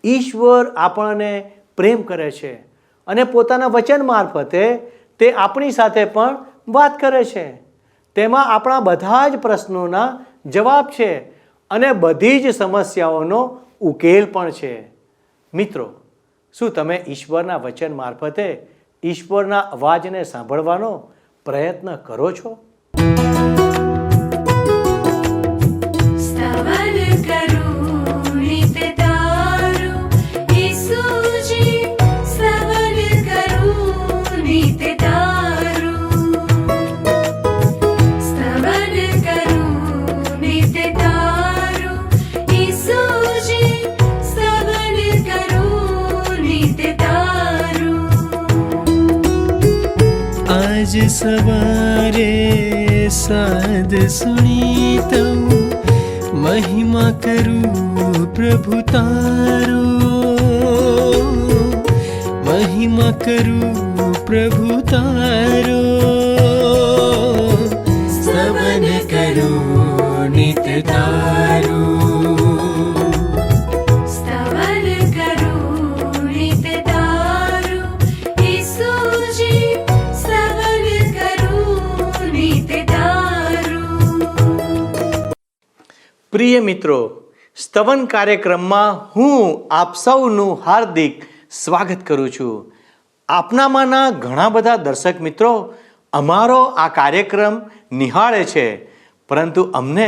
ઈશ્વર આપણને પ્રેમ કરે છે અને પોતાના વચન મારફતે તે આપણી સાથે પણ વાત કરે છે. તેમાં આપણા બધા જ પ્રશ્નોના જવાબ છે અને બધી જ સમસ્યાઓનો ઉકેલ પણ છે. મિત્રો, શું તમે ઈશ્વરના વચન મારફતે ઈશ્વરના અવાજને સાંભળવાનો પ્રયત્ન કરો છો? आज सवारे साद सुनी तऊ महिमा करूं प्रभु तारो, महिमा करूं प्रभु तारो, स्तवन करूं नित तारो. પ્રિય મિત્રો, સ્તવન કાર્યક્રમમાં હું આપ સૌનું હાર્દિક સ્વાગત કરું છું. આપનામાંના ઘણા બધા દર્શક મિત્રો અમારો આ કાર્યક્રમ નિહાળે છે, પરંતુ અમને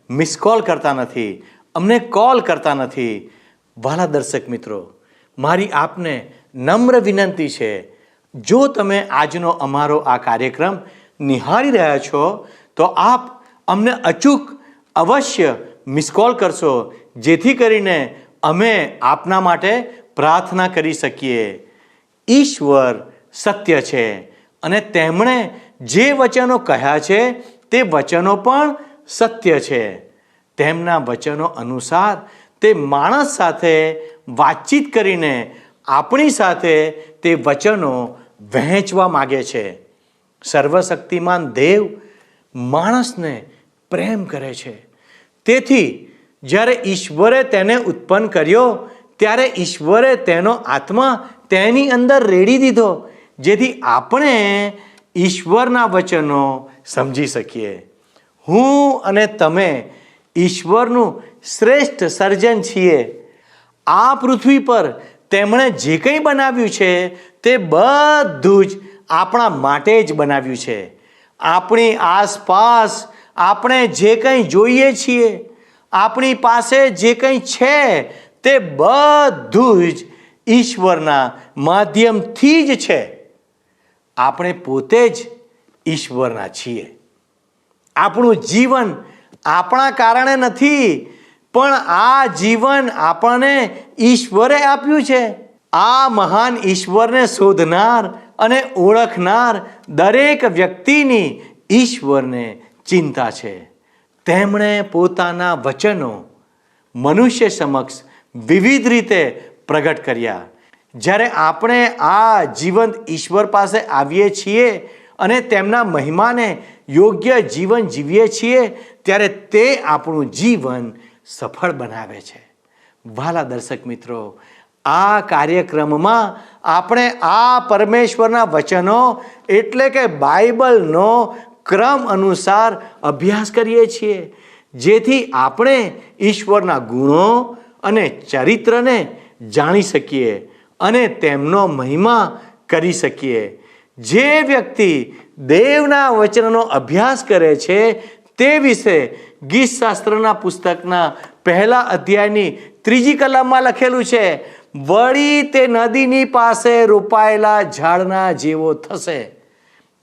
મિસ કોલ કરતા નથી, અમને કોલ કરતા નથી. વાલા દર્શક મિત્રો, મારી આપને નમ્ર વિનંતી છે, જો તમે આજનો અમારો આ કાર્યક્રમ નિહાળી રહ્યા છો તો આપ અમને અચૂક અવશ્ય મિસ કોલ કરશો, જેથી કરીને અમે આપના માટે પ્રાર્થના કરી શકીએ. ઈશ્વર સત્ય છે અને તેમણે જે વચનો કહ્યા છે તે વચનો પણ સત્ય છે. તેમના વચનો અનુસાર તે માણસ સાથે વાતચીત કરીને આપણી સાથે તે વચનો વહેંચવા માગે છે. સર્વશક્તિમાન દેવ માણસને પ્રેમ કરે છે. તેથી જ્યારે ઈશ્વરે તેને ઉત્પન્ન કર્યો ત્યારે ઈશ્વરે તેનો આત્મા તેની અંદર રેડી દીધો, જેથી આપણે ઈશ્વરના વચનો સમજી શકીએ. હું અને તમે ઈશ્વરનું શ્રેષ્ઠ સર્જન છીએ. આ પૃથ્વી પર તેમણે જે કંઈ બનાવ્યું છે તે બધું જ આપણા માટે જ બનાવ્યું છે. આપણી આસપાસ આપણે જે કંઈ જોઈએ છીએ, આપણી પાસે જે કંઈ છે તે બધું જ ઈશ્વરના માધ્યમથી જ છે. આપણે પોતે જ ઈશ્વરના છીએ. આપણું જીવન આપણા કારણે નથી, પણ આ જીવન આપણને ઈશ્વરે આપ્યું છે. આ મહાન ઈશ્વરને શોધનાર અને ઓળખનાર દરેક વ્યક્તિની ઈશ્વરને ચિંતા છે. તેમણે પોતાના વચનો મનુષ્ય સમક્ષ વિવિધ રીતે પ્રગટ કર્યા. જ્યારે આપણે આ જીવંત ઈશ્વર પાસે આવીએ છીએ અને તેમના મહિમાને યોગ્ય જીવન જીવીએ છીએ, ત્યારે તે આપણું જીવન સફળ બનાવે છે. વાલા દર્શક મિત્રો, આ કાર્યક્રમમાં આપણે આ પરમેશ્વરના વચનો એટલે કે બાઇબલનો ક્રમ અનુસાર અભ્યાસ કરીએ છીએ, જેથી આપણે ઈશ્વરના ગુણો અને ચરિત્રને જાણી શકીએ અને તેમનો મહિમા કરી શકીએ. જે વ્યક્તિ દેવના વચનનો અભ્યાસ કરે છે તે વિશે ગીતશાસ્ત્રના પુસ્તકના 1 અધ્યાયની 3જી કલમમાં લખેલું છે, વળી તે નદીની પાસે રોપાયેલા ઝાડના જેવો થશે,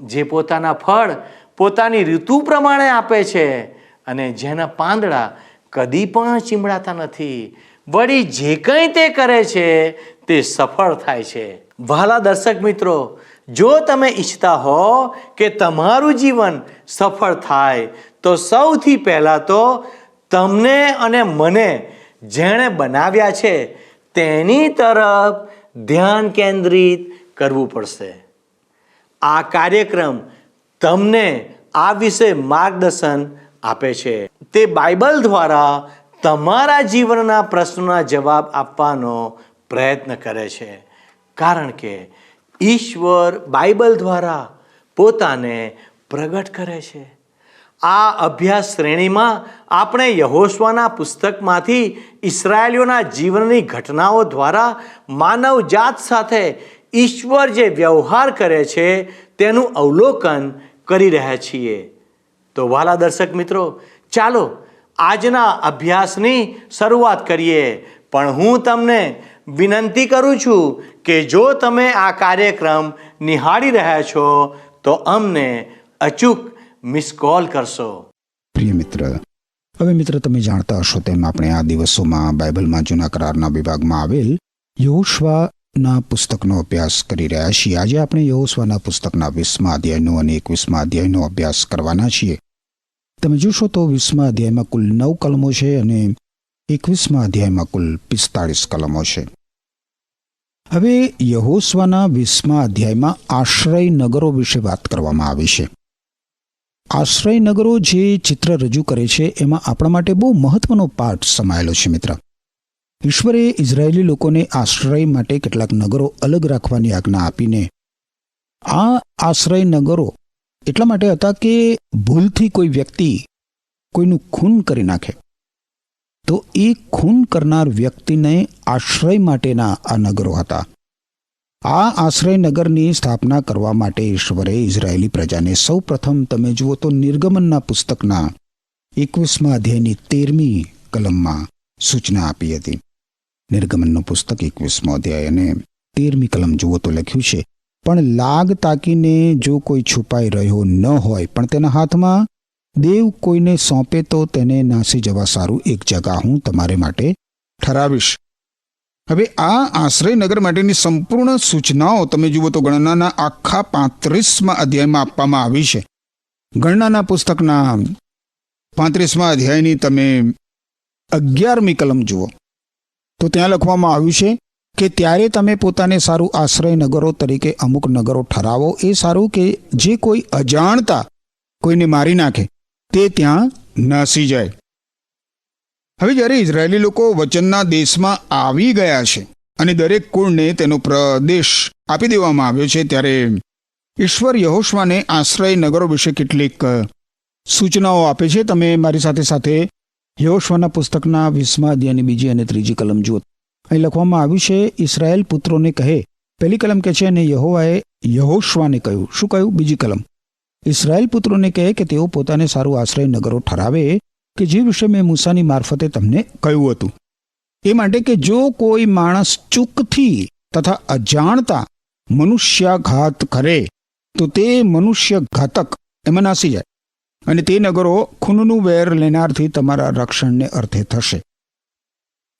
જે પોતાના ફળ પોતાની ઋતુ પ્રમાણે આપે છે અને જેના પાંદડા કદી પણ ચીમડાતા નથી. વળી જે કંઈ તે કરે છે તે સફળ થાય છે. વહાલા દર્શક મિત્રો, જો તમે ઈચ્છતા હો કે તમારું જીવન સફળ થાય તો સૌથી પહેલાં તો તમને અને મને જેણે બનાવ્યા છે તેની તરફ ધ્યાન કેન્દ્રિત કરવું પડશે. આ કાર્યક્રમ તમને આ વિશે માર્ગદર્શન આપે છે. તે બાઇબલ દ્વારા તમારા જીવનના પ્રશ્નોના જવાબ આપવાનો પ્રયત્ન કરે છે, કારણ કે ઈશ્વર બાઇબલ દ્વારા પોતાને પ્રગટ કરે છે. આ અભ્યાસ શ્રેણીમાં આપણે યહોશુઆના પુસ્તકમાંથી ઇસ્રાયેલીઓના જીવનની ઘટનાઓ દ્વારા માનવ જાત સાથે ઈશ્વર જે વ્યવહાર કરે છે તેનું અવલોકન કરી રહ્યા છીએ. તો વહાલા દર્શક મિત્રો, ચાલો આજના અભ્યાસની શરૂઆત કરીએ. પણ હું તમને વિનંતી કરું છું કે જો તમે આ કાર્યક્રમ નિહાળી રહ્યા છો તો અમને અચૂક મિસ કોલ કરશો. પ્રિય મિત્ર, હવે મિત્ર તમે જાણતા હશો તેમ આપણે આ દિવસોમાં બાઇબલમાં જૂના કરારના વિભાગમાં આવેલ યહોશુઆના પુસ્તકનો અભ્યાસ કરી રહ્યા છીએ. આજે આપણે યહોશુઆના પુસ્તકના 20મા અધ્યાયનો અને 21મા અધ્યાયનો અભ્યાસ કરવાના છીએ. તમે જોશો તો 20મા અધ્યાયમાં કુલ 9 કલમો છે અને 21મા અધ્યાયમાં કુલ 45 કલમો છે. હવે યહોશુઆના 20મા અધ્યાયમાં આશ્રય નગરો વિશે વાત કરવામાં આવી છે. આશ્રય નગરો જે ચિત્ર રજૂ કરે છે એમાં આપણા માટે બહુ મહત્વનો પાઠ સમાયેલો છે. મિત્ર, ઈશ્વરે ઇઝરાયેલી લોકોને આશ્રય માટે કેટલાક નગરો અલગ રાખવાની આજ્ઞા આપીને આ આશ્રય નગરો એટલા માટે હતા કે ભૂલથી કોઈ વ્યક્તિ કોઈનું ખૂન કરી નાખે તો એ ખૂન કરનાર વ્યક્તિને આશ્રય માટેના આ નગરો હતા. આ આશ્રય નગરની સ્થાપના કરવા માટે ઈશ્વરે ઇઝરાયેલી પ્રજાને સૌ પ્રથમ તમે જુઓ તો નિર્ગમનના પુસ્તકના 21મા અધ્યાયની 13મી કલમમાં સૂચના આપી હતી. નિર્ગમનનું પુસ્તક 21મો અધ્યાય અને 13મી કલમ જુઓ તો લખ્યું છે, પણ લાગ તાકીને જો કોઈ છુપાઈ રહ્યો ન હોય પણ તેના હાથમાં દેવ કોઈને સોંપે તો તેને નાસી જવા સારું એક જગા હું તમારે માટે ઠરાવીશ. હવે આ આશ્રયનગર માટેની સંપૂર્ણ સૂચનાઓ તમે જુઓ તો ગણનાના આખા 35મા અધ્યાયમાં આપવામાં આવી છે. ગણનાના પુસ્તકના 35મા અધ્યાયની તમે 11મી કલમ જુઓ તો ત્યાં લખવામાં આવ્યું છે કે ત્યારે તમે પોતાને સારું આશ્રયનગરો તરીકે અમુક નગરો ઠરાવો. એ સારું કે જે કોઈ અજાણતા કોઈને મારી નાખે તે ત્યાં નાસી જાય. હવે જ્યારે ઇઝરાયેલી લોકો વચનના દેશમાં આવી ગયા છે અને દરેક કુળને તેનો પ્રદેશ આપી દેવામાં આવ્યો છે, ત્યારે ઈશ્વર યહોશુઆને આશ્રય નગરો વિશે કેટલીક સૂચનાઓ આપે છે. તમે મારી સાથે સાથે યહોશુઆના પુસ્તકના 20મા અધ્યાયની 2જી અને 3જી કલમ જુઓ. અહીં લખવામાં આવ્યું છે, ઇસ્રાયેલ પુત્રોને કહે. પહેલી કલમ કહે છે અને યહોવાએ યહોશુઆને કહ્યું. શું કહ્યું? બીજી કલમ, ઇસ્રાયેલ પુત્રોને કહે કે તેઓ પોતાને સારું આશ્રય નગરો ઠરાવે કે જે વિશે મેં મૂસાની મારફતે તમને કહ્યું હતું. એ માટે કે જો કોઈ માણસ ચૂકથી તથા અજાણતા મનુષ્યાઘાત કરે તો તે મનુષ્ય ઘાતક એમાં નાસી જાય અને તે નગરો ખૂનનું વેર લેનારથી તમારા રક્ષણને અર્થે થશે.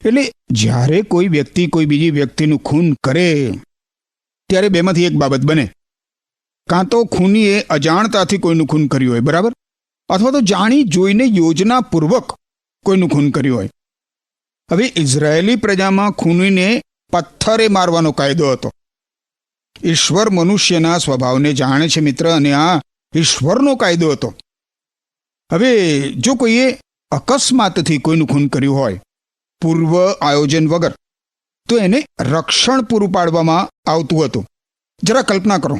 એટલે જ્યારે કોઈ વ્યક્તિ કોઈ બીજી વ્યક્તિનું ખૂન કરે ત્યારે બેમાંથી એક બાબત બને. કાં તો ખૂનીએ અજાણતાથી કોઈનું ખૂન કર્યું હોય, બરાબર, અથવા તો જાણી જોઈને યોજનાપૂર્વક કોઈનું ખૂન કર્યું હોય. હવે ઇઝરાયેલી પ્રજામાં ખૂનીને પથ્થરે મારવાનો કાયદો હતો. ઈશ્વર મનુષ્યના સ્વભાવને જાણે છે મિત્ર, અને આ ઈશ્વરનો કાયદો હતો. હવે જો કોઈએ અકસ્માતથી કોઈનું ખૂન કર્યું હોય પૂર્વ આયોજન વગર તો એને રક્ષણ પૂરું પાડવામાં આવતું હતું. જરા કલ્પના કરો,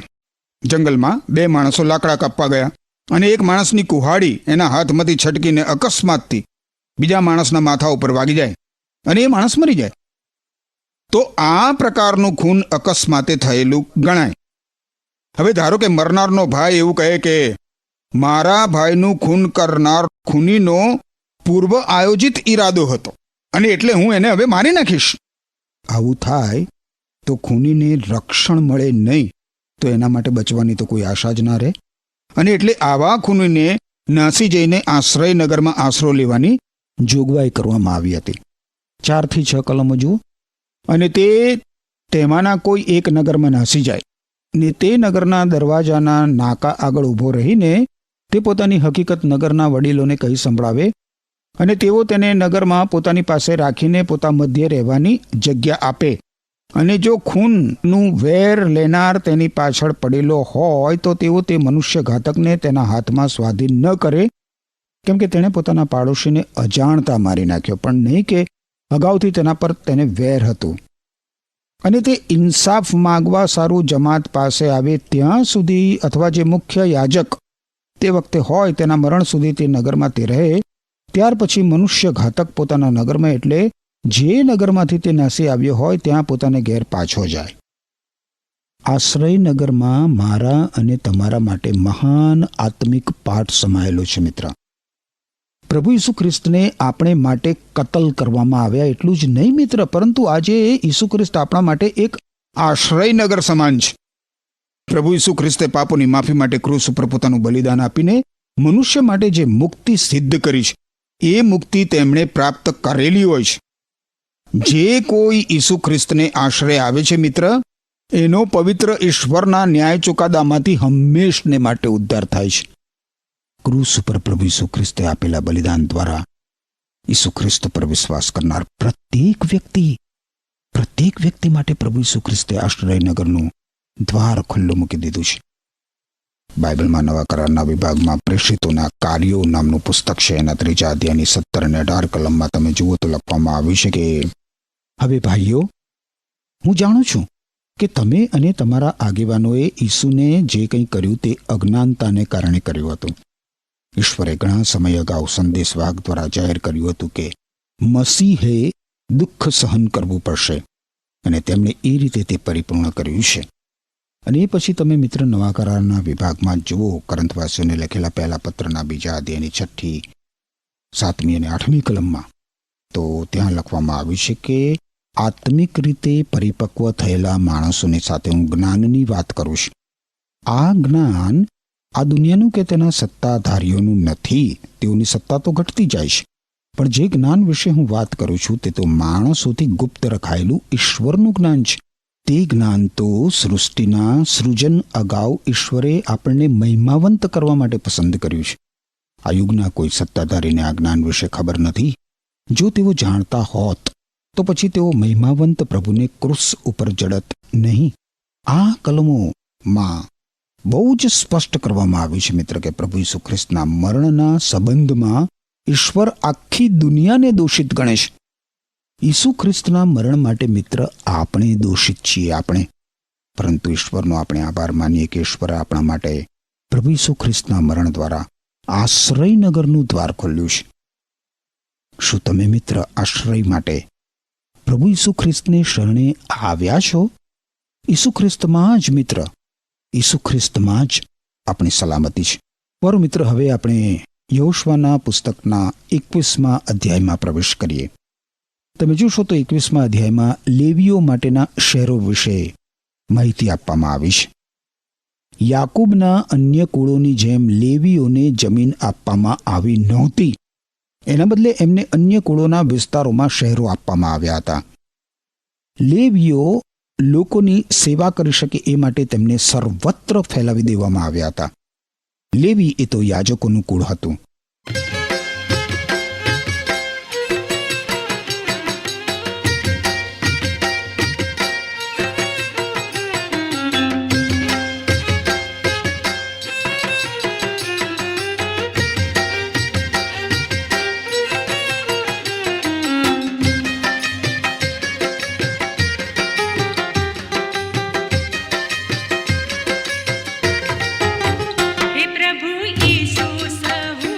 જંગલમાં 2 માણસો લાકડા કાપવા ગયા અને એક માણસની કુહાડી એના હાથમાંથી છટકીને અકસ્માતથી બીજા માણસના માથા ઉપર વાગી જાય અને એ માણસ મરી જાય. તો આ પ્રકારનું ખૂન અકસ્માતે થયેલું ગણાય. હવે ધારો કે મરનારનો ભાઈ એવું કહે કે મારા ભાઈનું ખૂન કરનાર ખૂનીનો પૂર્વ આયોજિત ઈરાદો હતો અને એટલે હું એને હવે મારી નાખીશ. આવું થાય તો ખૂનીને રક્ષણ મળે નહીં, તો એના માટે બચવાની તો કોઈ આશા જ ના રહે. અને એટલે આવા ખૂનીને નાસી જઈને આશ્રયનગરમાં આશરો લેવાની જોગવાઈ કરવામાં આવી હતી. 4 થી 6 કલમો જુઓ. અને તે તેમાંના કોઈ એક નગરમાં નાસી જાય ને તે નગરના દરવાજાના નાકા આગળ ઊભો રહીને તે પોતાની હકીકત નગરના વડીલોને કહી સંભળાવે અને તેઓ તેને નગરમાં પોતાની પાસે રાખીને પોતા મધ્યે રહેવાની જગ્યા આપે. અને જો ખૂનનું વેર લેનાર તેની પાછળ પડેલો હોય તો તેઓ તે મનુષ્ય ઘાતકને તેના હાથમાં સ્વાધીન ન કરે કેમ કે તેણે પોતાના પાડોશીને અજાણતા મારી નાખ્યો, પણ નહીં કે અગાઉથી તેના પર તેને વેર હતું. અને તે ઇન્સાફ માગવા સારું જમાત પાસે આવે ત્યાં સુધી, અથવા જે મુખ્ય યાજક તે વખતે હોય તેના મરણ સુધી તે નગરમાં તે રહે. ત્યાર પછી મનુષ્ય ઘાતક પોતાના નગરમાં, એટલે જે નગરમાંથી તે નાસી આવ્યો હોય ત્યાં પોતાને ઘેર પાછો જાય. આશ્રયનગરમાં મારા અને તમારા માટે મહાન આત્મિક પાઠ સમાયેલો છે મિત્ર. પ્રભુ ઈસુ ખ્રિસ્તને આપણે માટે કતલ કરવામાં આવ્યા એટલું જ નહીં મિત્ર, પરંતુ આજે ઈસુ ખ્રિસ્ત આપણા માટે એક આશ્રયનગર સમાન છે. પ્રભુ ઈસુ ખ્રિસ્તે પાપોની માફી માટે ક્રૂસ ઉપર પોતાનું બલિદાન આપીને મનુષ્ય માટે જે મુક્તિ સિદ્ધ કરી છે, એ મુક્તિ તેમણે પ્રાપ્ત કરેલી હોય છે. જે કોઈ ઈસુ ખ્રિસ્તને આશ્રય આવે છે મિત્ર, એનો પવિત્ર ઈશ્વરના ન્યાય ચુકાદામાંથી હંમેશને માટે ઉદ્ધાર થાય છે. ક્રૂસ ઉપર પ્રભુ ઈસુ ખ્રિસ્તે આપેલા બલિદાન દ્વારા ઈસુ ખ્રિસ્ત પર વિશ્વાસ કરનાર પ્રત્યેક વ્યક્તિ માટે પ્રભુ ઈસુ ખ્રિસ્તે આશ્રયનગરનું દ્વાર ખુલ્લું મૂકી દીધું છે. બાઇબલમાં નવા કરારના વિભાગમાં પ્રેષિતોના કાર્યો નામનું પુસ્તક છે. એના 3 અધ્યાયની 17 અને 18 કલમમાં તમે જુઓ તો લખવામાં આવ્યું છે કે, હવે ભાઈઓ, હું જાણું છું કે તમે અને તમારા આગેવાનોએ ઈસુને જે કંઈ કર્યું તે અજ્ઞાનતાને કારણે કર્યું હતું. ઈશ્વરે ઘણા સમય અગાઉ સંદેશવાહક દ્વારા જાહેર કર્યું હતું કે મસીહે દુઃખ સહન કરવું પડશે, અને તેમણે એ રીતે તે પરિપૂર્ણ કર્યું છે. અને એ પછી તમે મિત્ર નવા કરારના વિભાગમાં જુઓ, કરંથવાસીઓને લખેલા પહેલા પત્રના 2 અધ્યાયની 6ઠી, 7મી અને 8મી કલમમાં, તો ત્યાં લખવામાં આવ્યું છે કે આત્મિક રીતે પરિપક્વ થયેલા માણસોની સાથે હું જ્ઞાનની વાત કરું છું. આ જ્ઞાન આ દુનિયાનું કે તેના સત્તાધારીઓનું નથી. તેઓની સત્તા તો ઘટતી જાય છે, પણ જે જ્ઞાન વિશે હું વાત કરું છું તે તો માણસોથી ગુપ્ત રખાયેલું ઈશ્વરનું જ્ઞાન છે. તે જ્ઞાન તો સૃષ્ટિના સૃજન અગાઉ ઈશ્વરે આપણને મહિમાવંત કરવા માટે પસંદ કર્યું છે. આ યુગના કોઈ સત્તાધારીને આ જ્ઞાન વિશે ખબર નથી. જો તેઓ જાણતા હોત તો પછી તેઓ મહિમાવંત પ્રભુને ક્રૂસ ઉપર જડત નહીં. આ કલમોમાં બહુ જ સ્પષ્ટ કરવામાં આવ્યું છે મિત્ર કે પ્રભુ ઈસુ ખ્રિસ્તના મરણના સંબંધમાં ઈશ્વર આખી દુનિયાને દોષિત ગણે છે. ઈસુ ખ્રિસ્તના મરણ માટે મિત્ર આપણે દોષિત છીએ, પરંતુ ઈશ્વરનો આપણે આભાર માનીએ કે ઈશ્વરે આપણા માટે પ્રભુ ઈસુ ખ્રિસ્તના મરણ દ્વારા આશ્રયનગરનું દ્વાર ખોલ્યું છે. શું તમે મિત્ર આશ્રય માટે પ્રભુ ઈસુ ખ્રિસ્તને શરણે આવ્યા છો? ઈસુ ખ્રિસ્તમાં જ મિત્ર, ઈસુ ખ્રિસ્તમાં જ આપણી સલામતી છે. મારો મિત્ર, હવે આપણે યોશુઆના પુસ્તકના 21મા અધ્યાયમાં પ્રવેશ કરીએ. તમે જોશો તો 21મા અધ્યાયમાં લેવીઓ માટેના શહેરો વિશે માહિતી આપવામાં આવી છે. યાકૂબના અન્ય કુળોની જેમ લેવીઓને જમીન આપવામાં આવી નહોતી. એના બદલે એમને અન્ય કુળોના વિસ્તારોમાં શહેરો આપવામાં આવ્યા હતા. લેવીઓ લોકોની સેવા કરી શકે એ માટે તેમને સર્વત્ર ફેલાવી દેવામાં આવ્યા હતા. લેવી એ તો યાજકોનું કુળ હતું. हे प्रभु यीशु सहु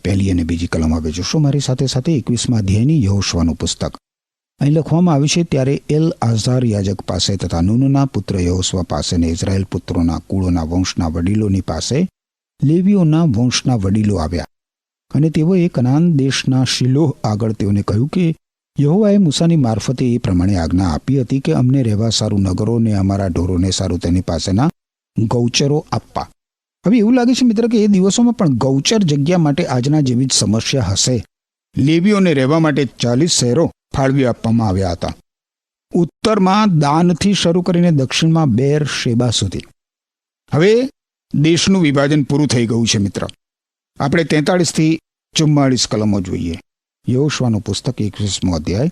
પહેલી અને બીજી કલમ હવે જોશો મારી સાથે સાથે 21મા અધ્યાયની યહોશવાનું પુસ્તક. અહીં લખવામાં આવ્યું છે, ત્યારે એલ આઝાર યાજક પાસે તથા નૂનના પુત્ર યહોશવા પાસે ને ઇઝરાયેલ પુત્રોના કુળોના વંશના વડીલોની પાસે લેવીઓના વંશના વડીલો આવ્યા, અને તેઓએ કનાન દેશના શિલોહ આગળ તેઓને કહ્યું કે યહોવાએ મૂસાની મારફતે એ પ્રમાણે આજ્ઞા આપી હતી કે અમને રહેવા સારું નગરો ને અમારા ઢોરોને સારું તેની પાસેના ગૌચરો આપવા. હવે એવું લાગે છે મિત્ર કે એ દિવસોમાં પણ ગૌચર જગ્યા માટે આજના જેવી જ સમસ્યા હશે. લેવીઓને રહેવા માટે 40 શહેરો ફાળવી આપવામાં આવ્યા હતા. ઉત્તરમાં દાનથી શરૂ કરીને દક્ષિણમાં બેર શેબા સુધી. હવે દેશનું વિભાજન પૂરું થઈ ગયું છે મિત્ર. આપણે 43 થી 44 કલમો જોઈએ. યહોશવાનું પુસ્તક 21મો અધ્યાય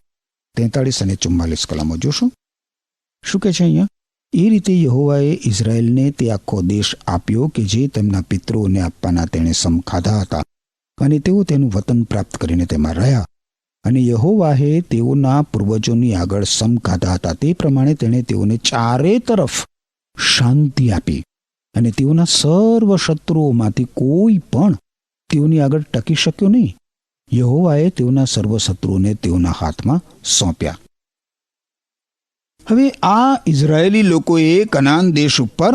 43 અને 44 કલમો જોશો. શું કહે છે અહીંયા? એ રીતે યહોવાએ ઇઝરાયેલને તે આખો દેશ આપ્યો કે જે તેમના પિતૃઓને આપવાના તેણે સમ ખાધા હતા, અને તેઓ તેનું વતન પ્રાપ્ત કરીને તેમાં રહ્યા. અને યહોવાએ તેઓના પૂર્વજોની આગળ સમ ખાધા હતા તે પ્રમાણે તેણે તેઓને ચારે તરફ શાંતિ આપી, અને તેઓના સર્વ શત્રુઓમાંથી કોઈ પણ તેઓની આગળ ટકી શક્યો નહીં. યહોવાએ તેઓના સર્વ શત્રુઓને તેઓના હાથમાં સોંપ્યા. હવે આ ઇઝરાયેલી લોકોએ કનાન દેશ ઉપર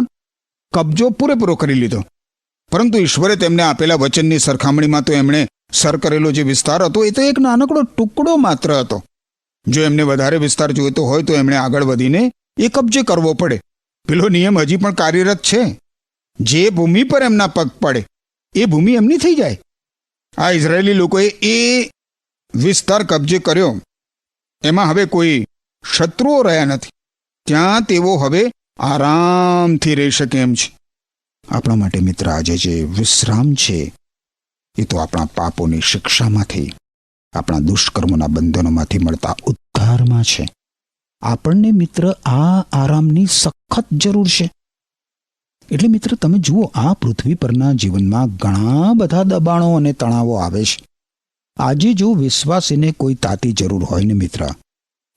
કબજો પૂરેપૂરો કરી લીધો, પરંતુ ઈશ્વરે તેમને આપેલા વચનની સરખામણીમાં તો એમણે સર કરેલો જે વિસ્તાર હતો એ તો એક નાનકડો ટુકડો માત્ર હતો. જો એમને વધારે વિસ્તાર જોઈતો હોય તો એમણે આગળ વધીને એ કબજે કરવો પડે. પેલો નિયમ હજી પણ કાર્યરત છે. જે ભૂમિ પર એમના પગ પડે એ ભૂમિ એમની થઈ જાય. આ ઇઝરાયેલી લોકોએ એ વિસ્તાર કબજે કર્યો. એમાં હવે કોઈ શત્રુઓ રહ્યા નથી. ત્યાં તેઓ હવે આરામથી રહી શકે એમ છે. આપણા માટે મિત્ર આજે જે વિશ્રામ છે એ તો આપણા પાપોની શિક્ષામાંથી, આપણા દુષ્કર્મોના બંધનોમાંથી મળતા ઉદ્ધારમાં છે. આપણને મિત્ર આ આરામની સખત જરૂર છે. એટલે મિત્ર તમે જુઓ, આ પૃથ્વી પરના જીવનમાં ઘણા બધા દબાણો અને તણાવો આવે છે. આજે જો વિશ્વાસીને કોઈ તાતી જરૂર હોય ને મિત્ર,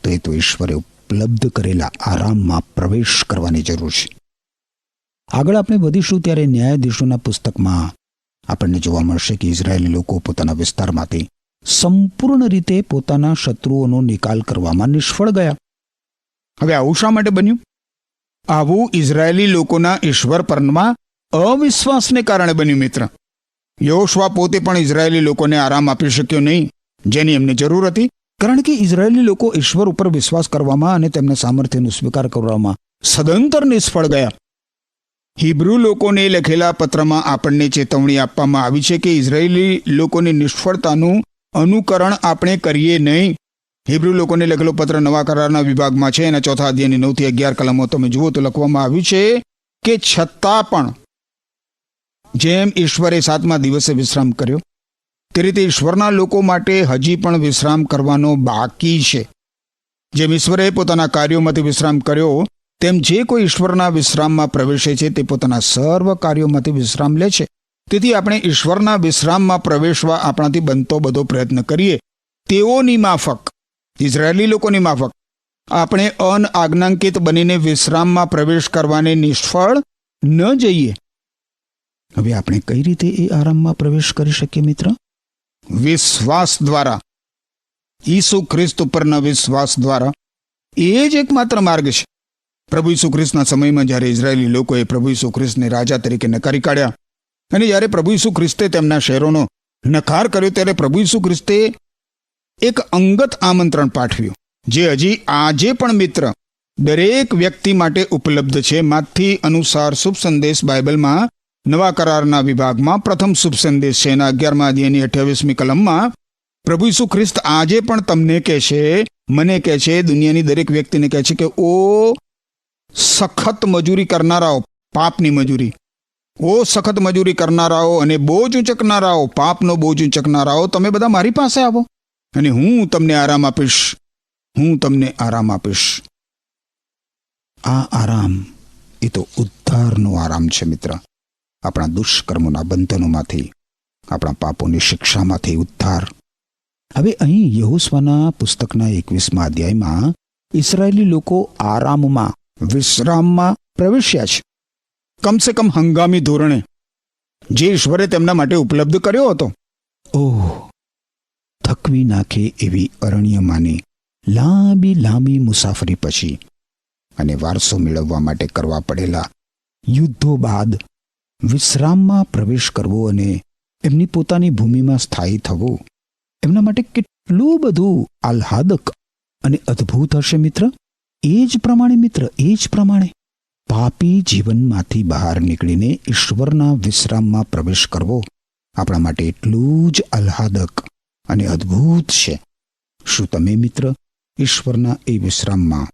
તો એ તો ઈશ્વરે ઉપલબ્ધ કરેલા આરામમાં પ્રવેશ કરવાની જરૂર છે. આગળ આપણે વધીશું ત્યારે ન્યાયાધીશોના પુસ્તકમાં આપણને જોવા મળશે કે ઇઝરાયેલી લોકો પોતાના વિસ્તારમાંથી સંપૂર્ણ રીતે પોતાના શત્રુઓનો નિકાલ કરવામાં નિષ્ફળ ગયા. હવે આવું શા માટે બન્યું? આવું ઇઝરાયેલી લોકોના ઈશ્વર પરમાં અવિશ્વાસને કારણે બન્યું મિત્ર. યહોશવા પોતે પણ ઇઝરાયેલી લોકોને આરામ આપી શક્યો નહીં જેની એમને જરૂર હતી, કારણ કે ઇઝરાયેલી લોકો ઈશ્વર ઉપર વિશ્વાસ કરવામાં અને તેમના સામર્થ્યનો સ્વીકાર કરવામાં સદંતર નિષ્ફળ ગયા. હિબ્રુ લોકોને લખેલા પત્રમાં આપણને ચેતવણી આપવામાં આવી છે કે ઇઝરાયેલી લોકોની નિષ્ફળતાનું અનુકરણ આપણે કરીએ નહીં. હિબ્રુ લોકોને લખેલો પત્ર નવા કરારના વિભાગમાં છે. એના 4 અધ્યાયની 9 થી 11 કલમો તમે જુઓ તો લખવામાં આવ્યું છે કે છતાં પણ જેમ ઈશ્વરે 7મા દિવસે વિશ્રામ કર્યો તે રીતે ઈશ્વરના લોકો માટે હજી પણ વિશ્રામ કરવાનો બાકી છે. જેમ ઈશ્વરે પોતાના કાર્યોમાંથી વિશ્રામ કર્યો, તેમ જે કોઈ ઈશ્વરના વિશ્રામમાં પ્રવેશે છે તે પોતાના સર્વ કાર્યોમાંથી વિશ્રામ લે છે. તેથી આપણે ઈશ્વરના વિશ્રામમાં પ્રવેશવા આપણાથી બનતો બધો પ્રયત્ન કરીએ. તેઓની માફક, ઇઝરાયેલી લોકોની માફક આપણે અનઆજ્ઞાંકિત બનીને વિશ્રામમાં પ્રવેશ કરવાને નિષ્ફળ ન જઈએ. હવે આપણે કઈ રીતે એ આરામમાં પ્રવેશ કરી શકીએ મિત્ર? વિશ્વાસ દ્વારા, ઈસુ ખ્રિસ્ત ઉપરના વિશ્વાસ દ્વારા. એ જ એકમાત્ર માર્ગ છે. પ્રભુ ઈસુ ખ્રિસ્તના સમયમાં જ્યારે ઇઝરાયેલી લોકોએ પ્રભુ ઈસુ ખ્રિસ્તને રાજા તરીકે નકારી કાઢ્યા અને જ્યારે પ્રભુ ઈસુ ખ્રિસ્તે તેમના શહેરોનો નકાર કર્યો, ત્યારે પ્રભુ ઈસુ ખ્રિસ્તે એક અંગત આમંત્રણ પાઠવ્યું જે હજી આજે પણ મિત્ર દરેક વ્યક્તિ માટે ઉપલબ્ધ છે. માથી અનુસાર શુભ સંદેશ બાઇબલમાં નવા કરારના વિભાગમાં પ્રથમ શુભ સંદેશ છે. એના 11મા અધ્યાયની 28મી કલમમાં પ્રભુ ઈસુ ખ્રિસ્ત આજે પણ તમને કહે છે, મને કહે છે, દુનિયાની દરેક વ્યક્તિને કહે છે કે ઓ સખત મજૂરી કરનારાઓ, પાપની મજૂરી, ઓ સખત મજૂરી કરનારાઓ અને બોજ ઉંચકનારાઓ, પાપનો બોજ ઉંચકનારાઓ, તમે બધા મારી પાસે આવો અને હું તમને આરામ આપીશ. હું તમને આરામ આપીશ. આ આરામ એ તો ઉદ્ધારનો આરામ છે મિત્ર. આપણા દુષ્કર્મોના બંધનોમાંથી, આપણા પાપોની શિક્ષામાંથી ઉદ્ધાર. હવે અહીં યહોશવાના પુસ્તકના 21મા અધ્યાયમાં ઇસ્રાયેલી લોકો આરામમાં, વિશ્રામમાં પ્રવેશ્યા છે. કમસે કમ હંગામી ધોરણે જે ઈશ્વરે તેમના માટે ઉપલબ્ધ કર્યો હતો ઓહ, થકવી નાખે એવી અરણ્યમાંની લાંબી લાંબી મુસાફરી પછી અને વારસો મેળવવા માટે કરવા પડેલા યુદ્ધો બાદ વિશ્રામમાં પ્રવેશ કરવો અને એમની પોતાની ભૂમિમાં સ્થાયી થવું એમના માટે કેટલું બધું આહ્લાદક અને અદ્ભુત હશે મિત્ર. એ જ પ્રમાણે પાપી જીવનમાંથી બહાર નીકળીને ઈશ્વરના વિશ્રામમાં પ્રવેશ કરવો આપણા માટે એટલું જ આહ્લાદક અને અદ્ભુત છે. શું તમે મિત્ર ઈશ્વરના એ વિશ્રામમાં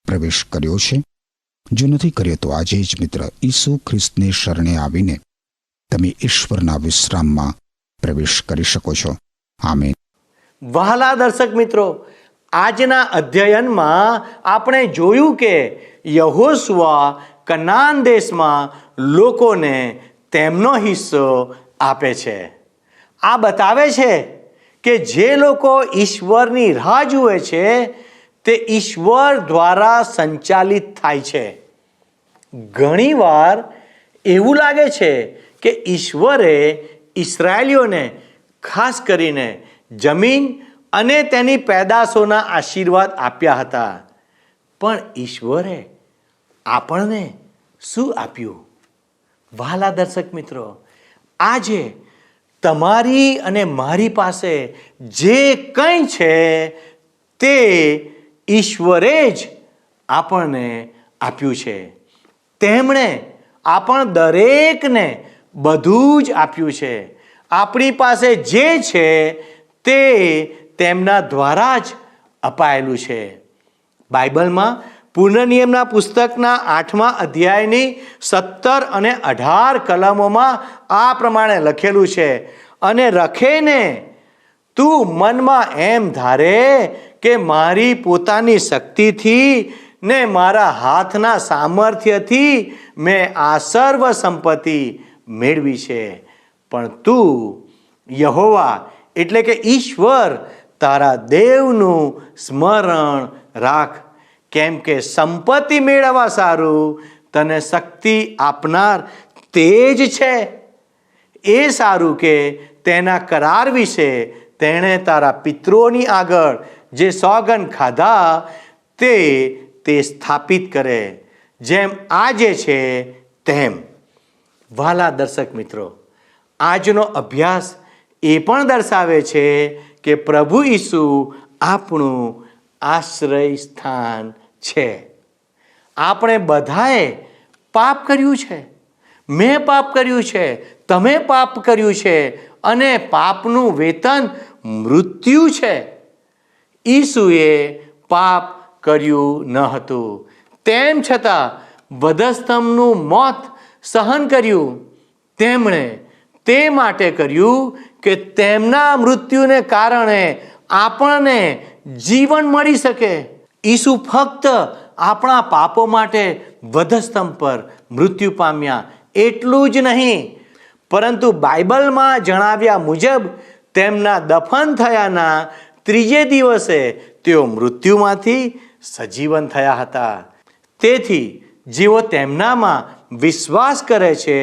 પ્રવેશ કર્યો છે? જો નથી કર્યો તો આજે જ મિત્ર ઈસુ ખ્રિસ્તને શરણે આવીને તમે ઈશ્વરના વિશ્રામમાં પ્રવેશ કરી શકો છો. આમેન. વહાલા દર્શક મિત્રો, આજના અધ્યયનમાં આપણે જોયું કે યહોશુઆ કનાન દેશમાં લોકોને તેમનો હિસ્સો આપે છે. આ બતાવે છે કે જે લોકો ઈશ્વરની રાહ જુએ છે તે ઈશ્વર દ્વારા સંચાલિત થાય છે. ઘણીવાર એવું લાગે છે કે ઈશ્વરે ઇસરાયેલીઓને ખાસ કરીને જમીન અને તેની પેદાશોના આશીર્વાદ આપ્યા હતા, પણ ઈશ્વરે આપણને શું આપ્યું? વહાલા દર્શક મિત્રો, આજે તમારી અને મારી પાસે જે કંઈ છે તે ઈશ્વરે જ આપણને આપ્યું છે. તેમણે આપણ દરેકને બધું જ આપ્યું છે. આપણી પાસે જે છે તે તેમના દ્વારા જ અપાયેલું છે. બાઇબલમાં પુનર્નિયમના પુસ્તકના 8મા અધ્યાયની 17 અને 18 કલમોમાં આ પ્રમાણે લખેલું છે, અને રખેને તું મનમાં એમ ધારે કે મારી પોતાની શક્તિથી ને મારા હાથના સામર્થ્યથી મેં આ સર્વ સંપત્તિ મેળવી છે, પણ તું યહોવા એટલે કે ઈશ્વર તારા દેવનું સ્મરણ રાખ, કેમ કે સંપત્તિ મેળવવા સારું તને શક્તિ આપનાર તે જ છે. એ સારું કે તેના કરાર વિશે તેણે તારા પિતરોની આગળ જે સોગંદ ખાધા તે સ્થાપિત કરે, જેમ આજે છે તેમ. વહાલા દર્શક મિત્રો, આજનો અભ્યાસ એ પણ દર્શાવે છે કે પ્રભુ ઈસુ આપણું આશ્રય સ્થાન છે. આપણે બધાએ પાપ કર્યું છે. મેં પાપ કર્યું છે, તમે પાપ કર્યું છે, અને પાપનું વેતન મૃત્યુ છે. ઈસુએ પાપ કર્યું ન હતું, તેમ છતાં વધસ્તંભનું મોત સહન કર્યું. તેમણે તે માટે કર્યું કે તેમના મૃત્યુને કારણે આપણને જીવન મળી શકે. ઈસુ ફક્ત આપણા પાપો માટે વધસ્તંભ પર મૃત્યુ પામ્યા એટલું જ નહીં, પરંતુ બાઇબલમાં જણાવ્યા મુજબ તેમના દફન થયાના 3જે દિવસે તેઓ મૃત્યુમાંથી સજીવન થયા હતા. તેથી જેઓ તેમનામાં વિશ્વાસ કરે છે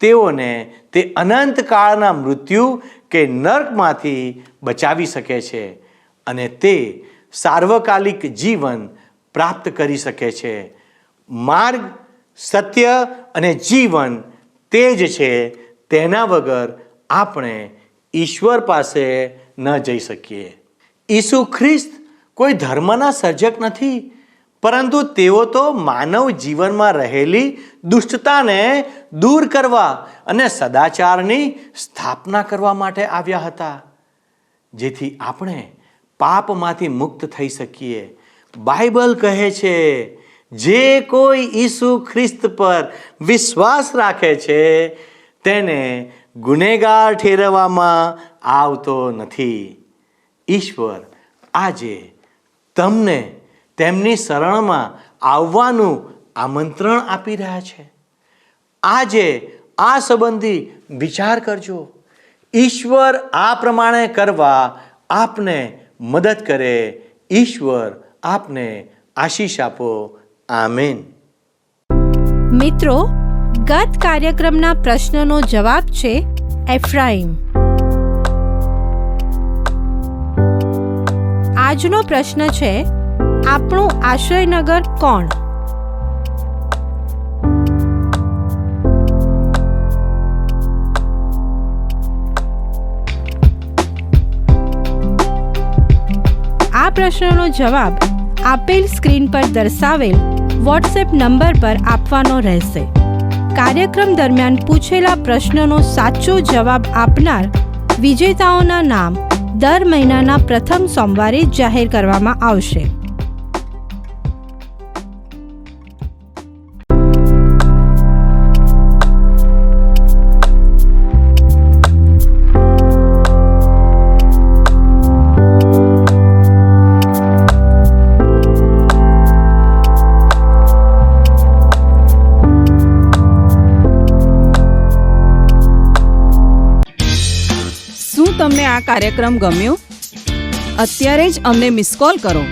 તેઓને તે અનંતકાળના મૃત્યુ કે નર્કમાંથી બચાવી શકે છે, અને તે સાર્વકાલિક જીવન પ્રાપ્ત કરી શકે છે. માર્ગ, સત્ય અને જીવન તે જ છે. તેના વગર આપણે ઈશ્વર પાસે ન જઈ શકીએ. ઈસુ ખ્રિસ્ત કોઈ ધર્મના સર્જક નથી, પરંતુ તેઓ તો માનવ જીવનમાં રહેલી દુષ્ટતાને દૂર કરવા અને સદાચારની સ્થાપના કરવા માટે આવ્યા હતા, જેથી આપણે પાપમાંથી મુક્ત થઈ શકીએ. બાઇબલ કહે છે, જે કોઈ ઈસુ ખ્રિસ્ત પર વિશ્વાસ રાખે છે તેને ગુનેગાર ઠેરવવામાં આવતો નથી. ઈશ્વર આજે તમને તેમની શરણમાં આવવાનું આમંત્રણ આપી રહ્યા છે. આજે આ સંબંધી વિચાર કરજો. ઈશ્વર આ પ્રમાણે કરવા આપને મદદ કરે. ઈશ્વર આપને આશીષ આપો. આમેન. મિત્રો, ગત કાર્યક્રમના પ્રશ્નનો જવાબ છે એફ્રાઈમ. આજનો પ્રશ્ન છે, આપણું આશ્રયનગર કોણ? આ પ્રશ્નનો જવાબ આપેલ સ્ક્રીન પર દર્શાવેલ વોટ્સએપ નંબર પર આપવાનો રહેશે. કાર્યક્રમ દરમિયાન પૂછેલા પ્રશ્નનો સાચો જવાબ આપનાર વિજેતાઓના નામ દર મહિનાના પ્રથમ સોમવારે જાહેર કરવામાં આવશે. શું તમને આ કાર્યક્રમ ગમ્યો? અત્યારે જ અમને મિસ કોલ કરો.